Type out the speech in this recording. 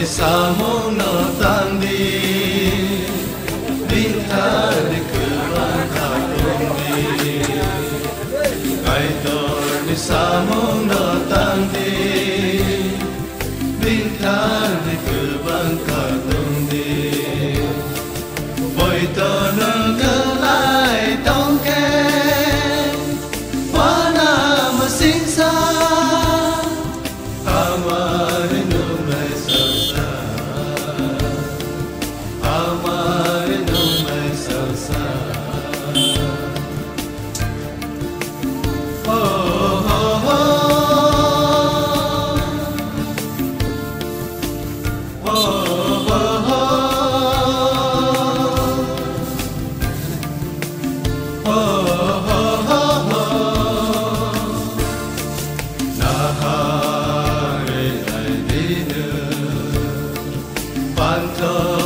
Samo no tandi Bintar di kebangka tumbi Kaitor di samo no tandi Bintar di kebangka tumbi Boito no kelai tongke Wana masingsa Panto